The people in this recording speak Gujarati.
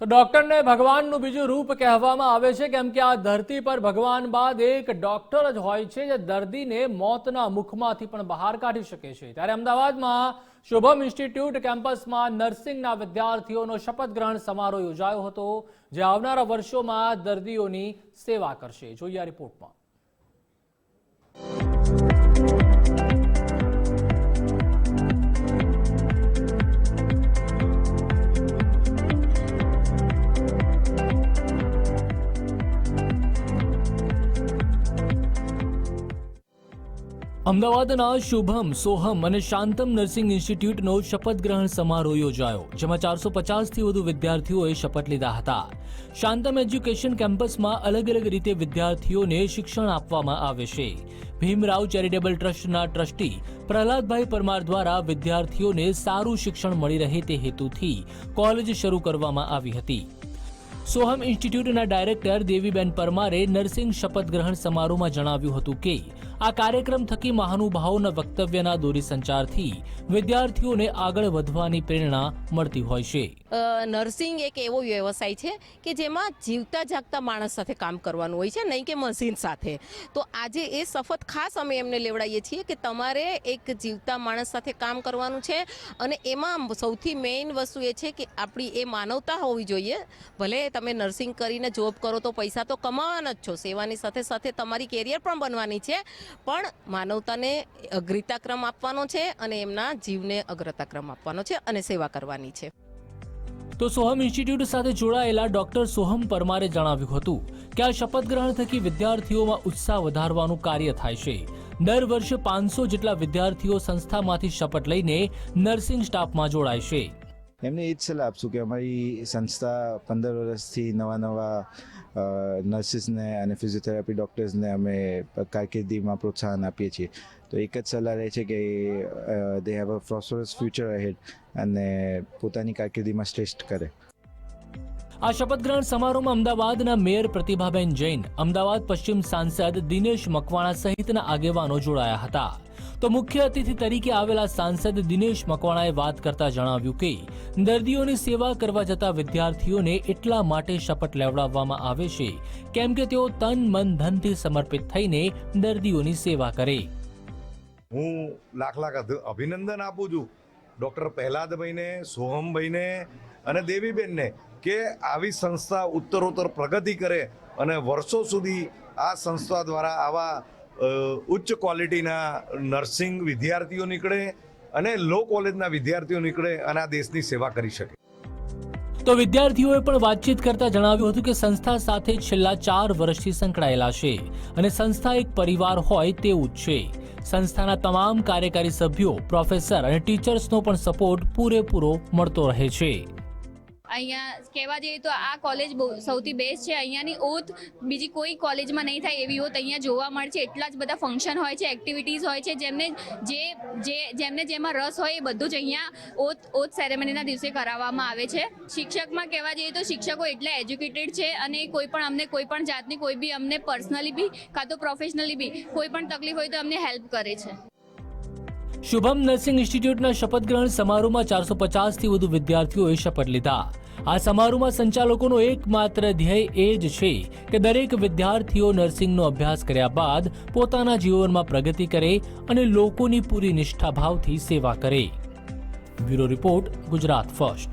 તો ડોક્ટરને ભગવાનનું બીજું રૂપ કહેવામાં આવે છે, કેમ કે આ ધરતી પર ભગવાન બાદ એક ડોક્ટર જ હોય છે જે દર્દીને મોતના મુખમાંથી પણ બહાર કાઢી શકે છે। ત્યારે અમદાવાદમાં શુભમ ઇન્સ્ટિટ્યૂટ કેમ્પસમાં નર્સિંગના વિદ્યાર્થીઓનો શપથ ગ્રહણ સમારોહ યોજાયો હતો, જે આવનારા વર્ષોમાં દર્દીઓની સેવા કરશે। જોઈએ આ રિપોર્ટમાં। અમદાવાદના શુભમ, સોહમ અને શાંતમ નર્સિંગ ઇન્સ્ટિટ્યૂટનો શપથ ગ્રહણ સમારોહ યોજાયો, જેમાં 450થી વધુ વિદ્યાર્થીઓએ શપથ લીધા હતા। શાંતમ એજ્યુકેશન કેમ્પસમાં અલગ અલગ રીતે વિદ્યાર્થીઓને શિક્ષણ આપવામાં આવે છે। ભીમરાવ ચેરિટેબલ ટ્રસ્ટના ટ્રસ્ટી પ્રહલાદભાઈ પરમાર દ્વારા વિદ્યાર્થીઓને સારું શિક્ષણ મળી રહે તે હેતુથી કોલેજ શરૂ કરવામાં આવી હતી। સોહમ ઇન્સ્ટિટ્યૂટના ડાયરેક્ટર દેવીબેન પરમારે નર્સિંગ શપથ ગ્રહણ સમારોહમાં જણાવ્યું હતું કે આ કાર્યક્રમ થકી મહાનુભાવોના વક્તવ્યના દોરીસંચારથી વિદ્યાર્થીઓને આગળ વધવાની પ્રેરણા મળતી હોય છે। નર્સિંગ એક એવો વ્યવસાય છે કે જેમાં જીવતા જાગતા માણસ સાથે કામ કરવાનું હોય છે, નહીં કે મશીન સાથે। તો આજે એ શપથ ખાસ અમે એમને લેવડાવીએ છીએ કે તમારે એક જીવતા માણસ સાથે કામ કરવાનું છે, અને એમાં સૌથી મેઇન વસ્તુ એ છે કે આપણી એ માનવતા હોવી જોઈએ। ભલે તમે નર્સિંગ કરીને જોબ કરો તો પૈસા તો કમાવાના જ છો, સેવાની સાથે સાથે તમારી કેરિયર પણ બનવાની છે, પણ માનવતાને અગ્રતાક્રમ આપવાનો છે અને એમના જીવને અગ્રતાક્રમ આપવાનો છે અને સેવા કરવાની છે। તો સોહમ ઇન્સ્ટિટ્યૂટ સાથે જોડાયેલા ડોક્ટર સોહમ પરમારે જણાવ્યું હતું કે આ શપથ ગ્રહણ થકી વિદ્યાર્થીઓમાં ઉત્સાહ વધારવાનું કાર્ય થાય છે। દર વર્ષે 500 જેટલા વિદ્યાર્થીઓ સંસ્થામાંથી શપથ લઈને નર્સિંગ સ્ટાફમાં જોડાય છે। એમને એ જ સલાહ આપશું કે અમારી સંસ્થા 15 વર્ષથી નવા નર્સિસને અને ફિઝિયોથેરાપી ડૉક્ટર્સને અમે કારકિર્દીમાં પ્રોત્સાહન આપીએ છીએ। તો એક જ સલાહ રહે છે કે they have a prosperous future ahead અને પોતાની કારકિર્દીમાં શ્રેષ્ઠ કરે। આ શપથ ગ્રહણ સમારોહમાં અમદાવાદના મેયર પ્રતિભાબેન જૈન, અમદાવાદ પશ્ચિમ સાંસદ દિનેશ મકવાણા સહિતના આગેવાનો જોડાયા હતા। તો મુખ્ય અતિથિ તરીકે આવેલા સાંસદ દિનેશ મકવાણાએ વાત કરતા જણાવ્યું કે દર્દીઓની સેવા કરવા જતા વિદ્યાર્થીઓને એટલા માટે શપથ લેવડાવવામાં આવે છે કેમ કે તેઓ તન મન ધનથી સમર્પિત થઈને દર્દીઓની સેવા કરે। હું લાખ અભિનંદન આપું છું ડૉક્ટર પ્રહલાદભાઈને, સોહમભાઈને અને દેવીબેનને કે આવી સંસ્થા ઉત્તરોત્તર પ્રગતિ કરે અને વર્ષો સુધી આ સંસ્થા દ્વારા આવા ઉચ્ચ ક્વોલિટીના નર્સિંગ વિદ્યાર્થીઓ નીકળે અને લો કોલેજના વિદ્યાર્થીઓ નીકળે અને આ દેશની સેવા કરી શકે। તો વિદ્યાર્થીઓએ પણ વાતચીત કરતા જણાવ્યું હતું કે સંસ્થા સાથે છેલ્લા 4 વર્ષથી સંકળાયેલા છે અને સંસ્થા એક પરિવાર હોય તેવું જ છે। સંસ્થાના તમામ કાર્યકારી સભ્યો, પ્રોફેસર અને ટીચર્સનો પણ સપોર્ટ પૂરેપૂરો મળતો રહે છે। અહીંયા કહેવા જઈએ તો આ કોલેજ સૌથી બેસ્ટ છે। અહીંયાની ઓથ બીજી કોઈ કોલેજમાં નહીં થાય એવી ઓથ અહીંયા જોવા મળે છે। એટલા જ બધા ફંક્શન હોય છે, એક્ટિવિટીઝ હોય છે, જેમને જેમાં રસ હોય એ બધું જ અહીંયા ઓથ સેરેમનીના દિવસે કરાવવામાં આવે છે। શિક્ષકમાં કહેવા જઈએ તો શિક્ષકો એટલા એજ્યુકેટેડ છે અને કોઈ પણ જાતની કોઈ બી અમને પર્સનલી બી કાં તો પ્રોફેશનલી બી કોઈ પણ તકલીફ હોય તો અમને હેલ્પ કરે છે। શુભમ નર્સિંગ ઇન્સ્ટિટ્યૂટના શપથ ગ્રહણ સમારોહમાં 450થી વધુ વિદ્યાર્થીઓએ શપથ લીધા। આ સમારોહમાં સંચાલકોનો એકમાત્ર ધ્યેય એ જ છે કે દરેક વિદ્યાર્થીઓ નર્સિંગનો અભ્યાસ કર્યા બાદ પોતાના જીવનમાં પ્રગતિ કરે અને લોકોની પૂરી નિષ્ઠાભાવથી સેવા કરે। Bureau report, Gujarat first.